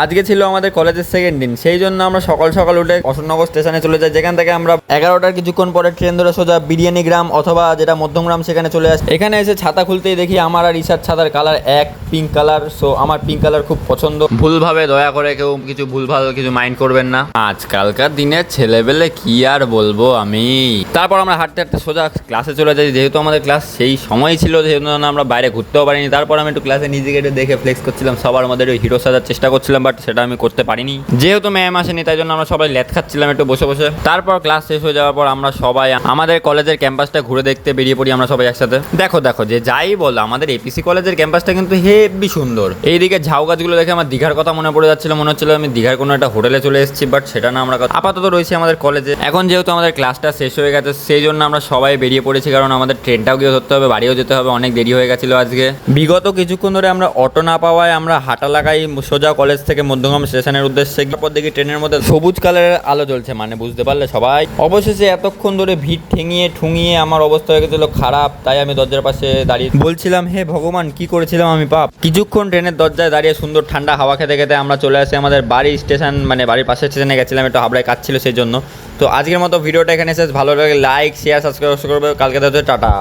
আজকে ছিল আমাদের কলেজের সেকেন্ড দিন, সেই জন্য আমরা সকাল সকাল উঠে অশোকনগর স্টেশনে চলে যাই, যেখান থেকে আমরা 11টার কিছুক্ষণ পরে ট্রেন ধরে সোজা বিরিয়ানি গ্রাম অথবা যেটা মধ্যমগ্রাম সেখানে চলে আসি। এখানে এসে ছাতা খুলতেই দেখি আমার আর ঈশার ছাতার কালার এক, পিঙ্ক কালার। সো আমার পিঙ্ক কালার খুব পছন্দ। ভুলভাবে দয়া করে কেউ কিছু ভুলভাল কিছু মাইন্ড করবেন না, আজকালকার দিনের ছেলেবেলে কি আর বলবো আমি। তারপর আমরা হাঁটতে হাঁটতে সোজা ক্লাসে চলে যাই, যেহেতু আমাদের ক্লাস সেই সময় ছিল, যেহেতু আমরা বাইরে ঘুরতেও পারিনি। তারপর আমি একটু ক্লাসে নিজেকে একটু দেখে ফ্লেক্স করছিলাম, সবার মধ্যে একটু হিরো সাজার চেষ্টা করছিলাম, বাট সেটা আমি করতে পারিনি যেহেতু ম্যাম আসেনি। তাই জন্য আমরা সবাই ল্যাথ খাচ্ছিলাম একটু বসে বসে। তারপর ক্লাস শেষ হয়ে যাওয়ার পর আমরা সবাই আমাদের কলেজের ক্যাম্পাসটা ঘুরে দেখতে বেরিয়ে পড়ি আমরা সবাই একসাথে। দেখো যে যাই বল, আমাদের এপিসি কলেজের ক্যাম্পাসটা কিন্তু হেভি সুন্দর। এইদিকে ঝাউ গাছগুলো দেখে আমার দীঘার কথা মনে পড়ে যাচ্ছিল, মনে হচ্ছিল আমি দীঘার কোনো একটা হোটেলে চলে এসেছি, বাট সেটা না। আমরা আপাতত রয়েছি আমাদের কলেজে। এখন যেহেতু আমাদের ক্লাসটা শেষ হয়ে গেছে, সেই জন্য আমরা সবাই বেরিয়ে পড়েছি, কারণ আমাদের ট্রেনটাও গিয়ে ধরতে হবে, বাড়িও যেতে হবে, অনেক দেরি হয়ে গেছিলো আজকে। বিগত কিছুক্ষণ ধরে আমরা অটো না পাওয়ায় আমরা হাঁটা লাগাই সোজা কলেজ থেকে মধ্যমগ্রাম স্টেশনের উদ্দেশ্যে। তারপর দেখি ট্রেনের মধ্যে সবুজ কালারের আলো জ্বলছে, মানে বুঝতে পারলে সবাই। অবশেষে এতক্ষণ ধরে ভিড় ঠুঙিয়ে আমার অবস্থা হয়ে গেছিল খারাপ, তাই আমি দরজার পাশে দাঁড়িয়ে বলছিলাম, হে ভগবান, কি করেছিলাম আমি পাপ। কিছুক্ষণ ট্রেনের দরজায় দাঁড়িয়ে সুন্দর ঠান্ডা হাওয়া খেতে খেতে আমরা চলে আসি আমাদের বাড়ির স্টেশন, মানে বাড়ির পাশের স্টেশনে গেছিলাম, একটু হাবড়ায় কাজ ছিল সেই জন্য। তো আজকের মতো ভিডিওটা এখানে শেষ। ভালো লাগে লাইক, শেয়ার, সাবস্ক্রাইব করবে। কালকে দেখা হচ্ছে, টাটা।